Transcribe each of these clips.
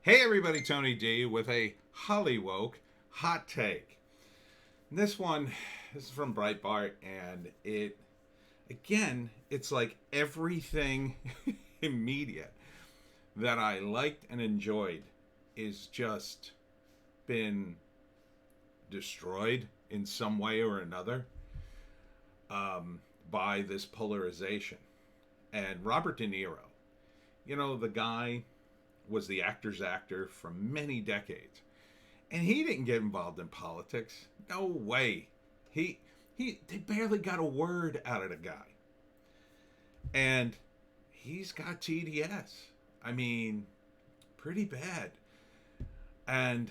Hey everybody, Tony D with a Hollywoke hot take. This is from Breitbart, and it's like everything in media that I liked and enjoyed is just been destroyed in some way or another by this polarization. And Robert De Niro, the guy was the actor's actor for many decades. And he didn't get involved in politics. No way. He they barely got a word out of the guy. And he's got TDS. I mean, pretty bad. And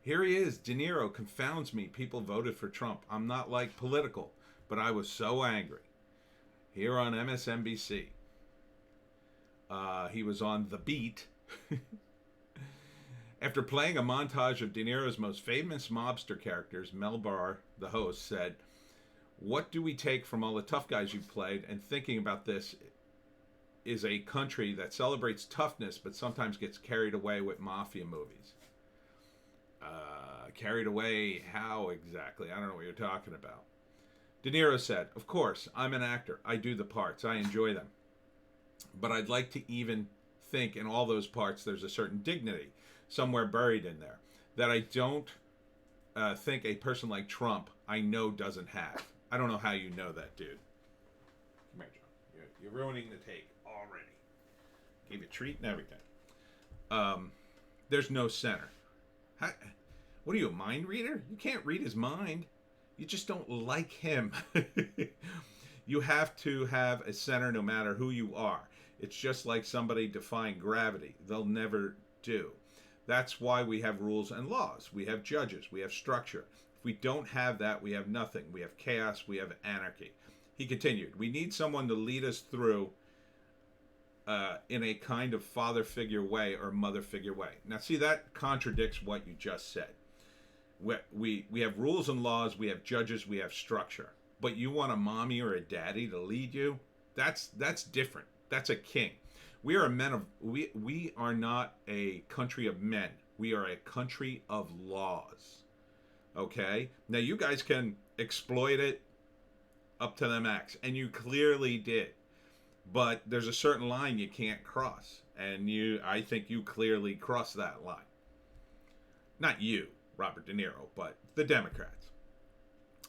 here he is. De Niro confounds me. People voted for Trump. I'm not like political, but I was so angry. Here on MSNBC, he was on The Beat. After playing a montage of De Niro's most famous mobster characters, Mel Barr, the host, said, "What do we take from all the tough guys you've played? And thinking about this is a country that celebrates toughness but sometimes gets carried away with mafia movies." Carried away how exactly? I don't know what you're talking about. De Niro said, "Of course, I'm an actor. I do the parts. I enjoy them. But I'd like to even think in all those parts there's a certain dignity somewhere buried in there that I don't think a person like Trump I know doesn't have." I don't know how you know that, dude. Come here, John. You're ruining the take already. Gave you a treat and everything. There's no center. How, what are you, a mind reader? You can't read his mind. You just don't like him. You have to have a center no matter who you are. It's just like somebody defying gravity. They'll never do. That's why we have rules and laws. We have judges. We have structure. If we don't have that, we have nothing. We have chaos. We have anarchy. He continued, "We need someone to lead us through in a kind of father figure way or mother figure way." Now, see, that contradicts what you just said. We have rules and laws. We have judges. We have structure. But you want a mommy or a daddy to lead you? That's different. That's a king. We are we are not a country of men. We are a country of laws. Okay? Now you guys can exploit it up to the max, and you clearly did. But there's a certain line you can't cross, and I think you clearly crossed that line. Not you, Robert De Niro, but the Democrats.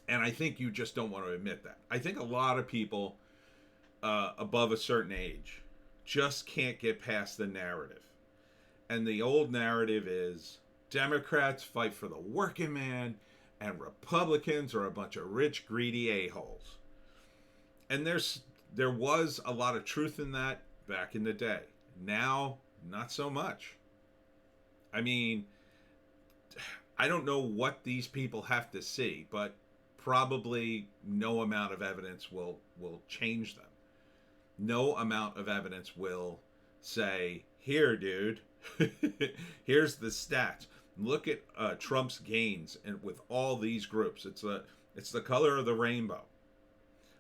And I think you just don't want to admit that. I think a lot of people above a certain age just can't get past the narrative. And the old narrative is Democrats fight for the working man and Republicans are a bunch of rich, greedy a-holes. And there was a lot of truth in that back in the day. Now, not so much. I mean, I don't know what these people have to see, but probably no amount of evidence will change them. No amount of evidence will say, "Here, dude, here's the stats. Look at Trump's gains and with all these groups. It's the color of the rainbow.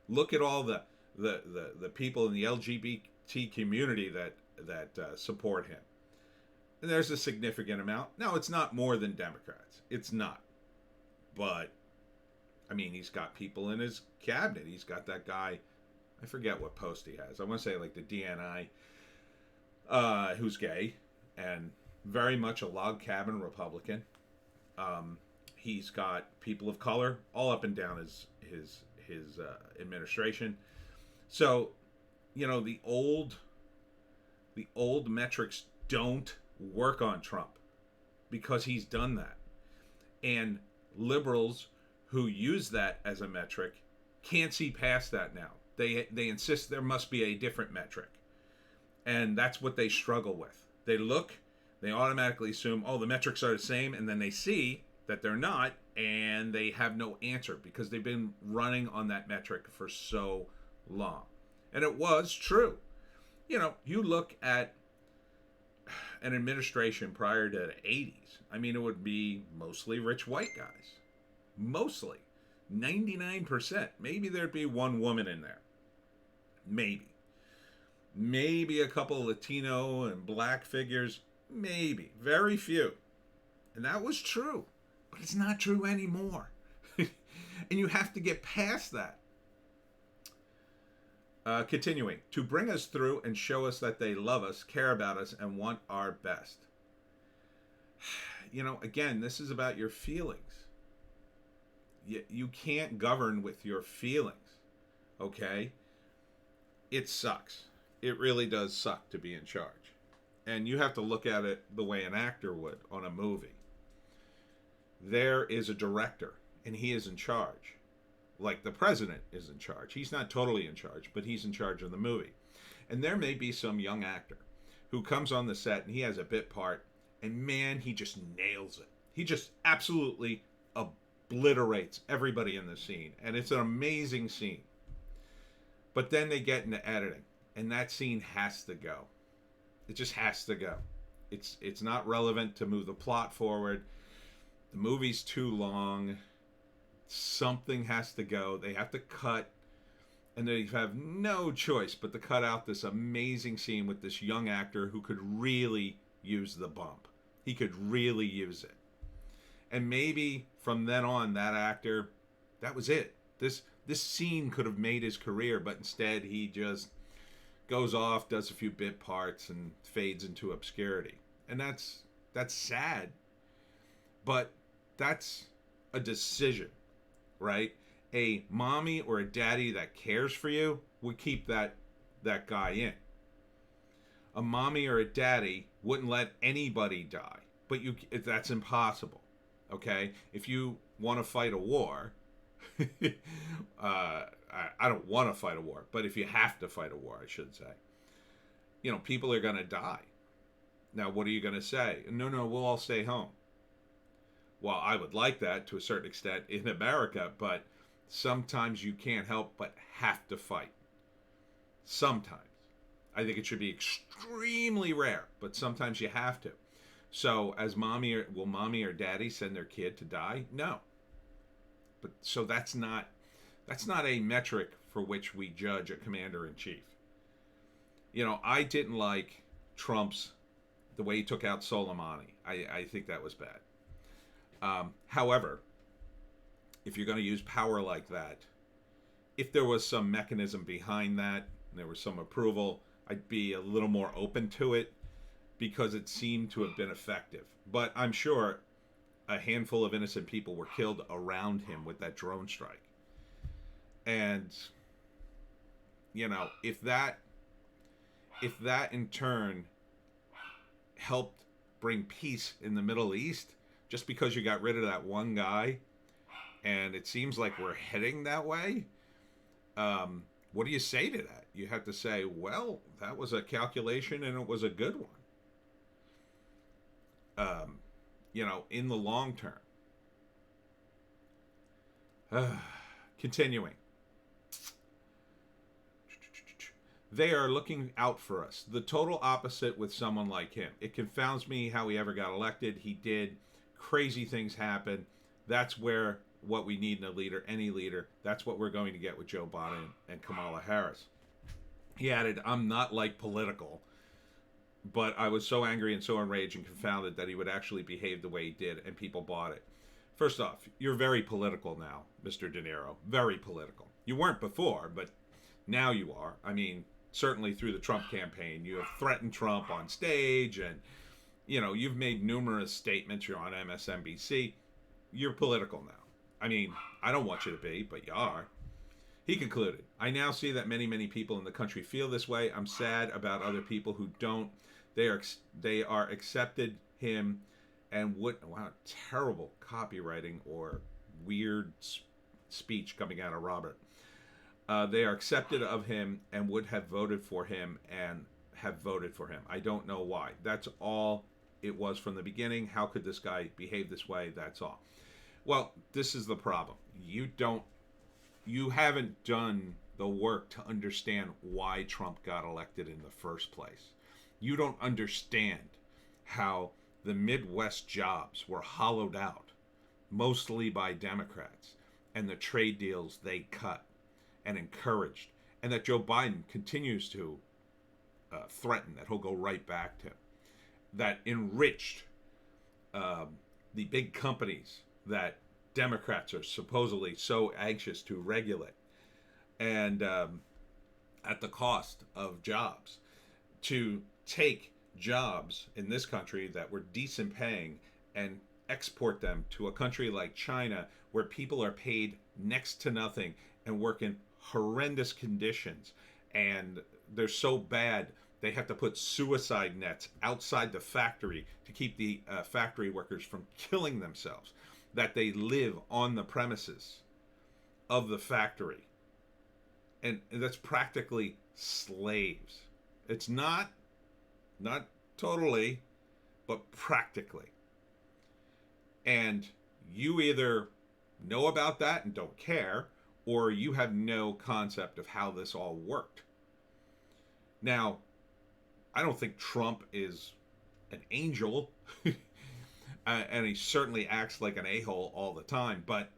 Look at all the people in the LGBT community that support him. And there's a significant amount. Now, it's not more than Democrats. It's not. But I mean, he's got people in his cabinet. He's got that guy. I forget what post he has. I want to say like the DNI, who's gay and very much a log cabin Republican. He's got people of color all up and down his administration. So, the old metrics don't work on Trump because he's done that, and liberals who use that as a metric can't see past that now. They insist there must be a different metric. And that's what they struggle with. They automatically assume, oh, the metrics are the same, and then they see that they're not, and they have no answer because they've been running on that metric for so long. And it was true. You look at an administration prior to the 80s, I mean, it would be mostly rich white guys. Mostly. 99%. Maybe there'd be one woman in there. Maybe a couple of Latino and black figures, Maybe. Very few. And that was true. But it's not true anymore. And you have to get past that. Continuing. To bring us through and show us that they love us, care about us, and want our best. You know, again, this is about your feelings. You can't govern with your feelings. Okay? It sucks. It really does suck to be in charge. And you have to look at it the way an actor would on a movie. There is a director, and he is in charge. Like the president is in charge. He's not totally in charge, but he's in charge of the movie. And there may be some young actor who comes on the set and he has a bit part, and man, he just nails it. He just absolutely obliterates everybody in the scene. And it's an amazing scene. But then they get into editing, and that scene has to go. It just has to go. It's not relevant to move the plot forward. The movie's too long. Something has to go. They have to cut, and they have no choice but to cut out this amazing scene with this young actor who could really use the bump. He could really use it. And maybe from then on, that actor, that was it. This scene could have made his career, but instead he just goes off, does a few bit parts, and fades into obscurity. And that's sad. But that's a decision, right? A mommy or a daddy that cares for you would keep that guy in. A mommy or a daddy wouldn't let anybody die. But that's impossible, okay? If you want to fight a war, I don't want to fight a war, but if you have to fight a war, I should say, you know, people are going to die. Now, what are you going to say? No, we'll all stay home. Well, I would like that to a certain extent in America, but sometimes you can't help but have to fight. Sometimes. I think it should be extremely rare, but sometimes you have to. So, will mommy or daddy send their kid to die? No. But so that's not a metric for which we judge a commander-in-chief. You know, I didn't like the way he took out Soleimani. I think that was bad. However, if you're going to use power like that, if there was some mechanism behind that, and there was some approval, I'd be a little more open to it because it seemed to have been effective. But I'm sure a handful of innocent people were killed around him with that drone strike. And, you know, if that in turn helped bring peace in the Middle East, just because you got rid of that one guy, and it seems like we're heading that way, what do you say to that? You have to say, well, that was a calculation and it was a good one. You know, in the long term. Continuing. They are looking out for us. The total opposite with someone like him. It confounds me how he ever got elected. He did. Crazy things happen. That's what we need in a leader, any leader. That's what we're going to get with Joe Biden and Kamala Harris. He added, I'm not like political, but I was so angry and so enraged and confounded that he would actually behave the way he did, and people bought it. First off, you're very political now, Mr. DeNiro. Very political. You weren't before, but now you are. I mean, certainly through the Trump campaign, you have threatened Trump on stage, and, you know, you've made numerous statements. You're on MSNBC. You're political now. I mean, I don't want you to be, but you are. He concluded, I now see that many, many people in the country feel this way. I'm sad about other people who don't. They are accepted him and would, wow, terrible copywriting or weird speech coming out of Robert. They are accepted of him and would have voted for him and have voted for him. I don't know why. That's all it was from the beginning. How could this guy behave this way? That's all. Well, this is the problem. You haven't done the work to understand why Trump got elected in the first place. You don't understand how the Midwest jobs were hollowed out, mostly by Democrats, and the trade deals they cut and encouraged, and that Joe Biden continues to threaten that he'll go right back to. that enriched the big companies that Democrats are supposedly so anxious to regulate, and at the cost of jobs, to take jobs in this country that were decent paying and export them to a country like China where people are paid next to nothing and work in horrendous conditions, and they're so bad they have to put suicide nets outside the factory to keep the factory workers from killing themselves, that they live on the premises of the factory. And that's practically slaves. It's not totally, but practically. And you either know about that and don't care, or you have no concept of how this all worked. Now, I don't think Trump is an angel, and he certainly acts like an a-hole all the time, but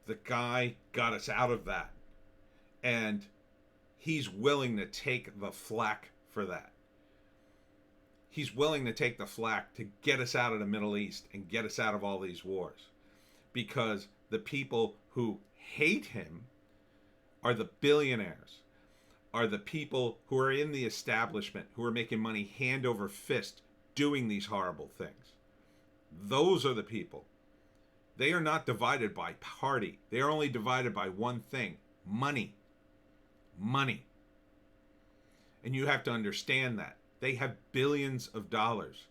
the guy got us out of that. And he's willing to take the flack for that. He's willing to take the flack to get us out of the Middle East and get us out of all these wars. Because the people who hate him are the billionaires, are the people who are in the establishment, who are making money hand over fist doing these horrible things. Those are the people. They are not divided by party. They are only divided by one thing: money. Money. And you have to understand that. They have billions of dollars.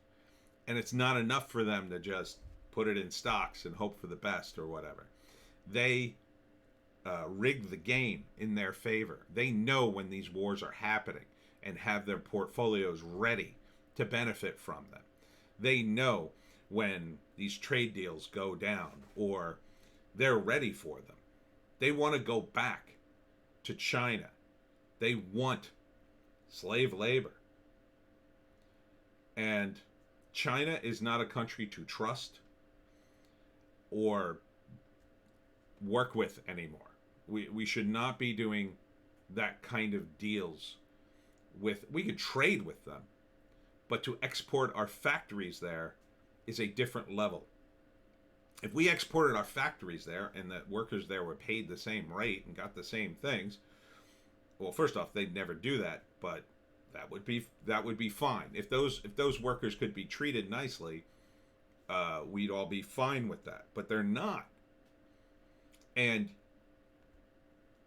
And it's not enough for them to just put it in stocks and hope for the best or whatever. They rig the game in their favor. They know when these wars are happening and have their portfolios ready to benefit from them. They know when these trade deals go down, or they're ready for them. They want to go back to China. They want slave labor. And China is not a country to trust or work with anymore. We should not be doing that kind of deals with. We could trade with them, but to export our factories there is a different level. If we exported our factories there and the workers there were paid the same rate and got the same things, well, first off, they'd never do that, but that would be fine. If those workers could be treated nicely, we'd all be fine with that. But they're not. And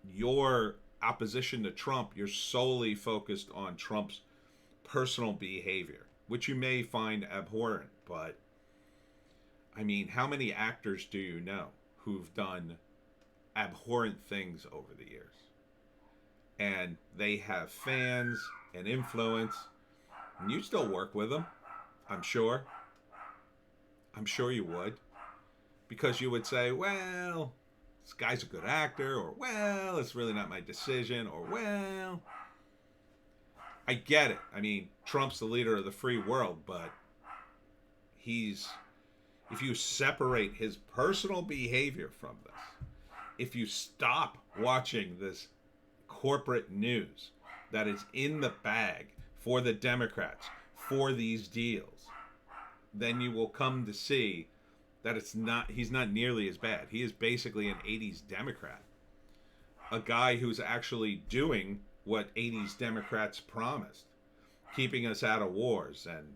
your opposition to Trump, you're solely focused on Trump's personal behavior, which you may find abhorrent. But I mean, how many actors do you know who've done abhorrent things over the years? And they have fans and influence, and you still work with them, I'm sure. I'm sure you would. Because you would say, well, this guy's a good actor, or, well, it's really not my decision, or, well, I get it. I mean, Trump's the leader of the free world, but if you separate his personal behavior from this, if you stop watching this corporate news that is in the bag for the Democrats for these deals, then you will come to see that he's not nearly as bad. He is basically an 80s Democrat. A guy who's actually doing what 80s Democrats promised, keeping us out of wars and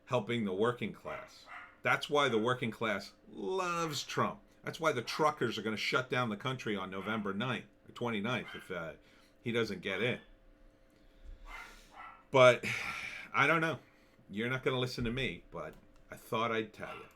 helping the working class. That's why the working class loves Trump. That's why the truckers are going to shut down the country on November 9th, or 29th, if he doesn't get in. But I don't know. You're not going to listen to me, but I thought I'd tell you.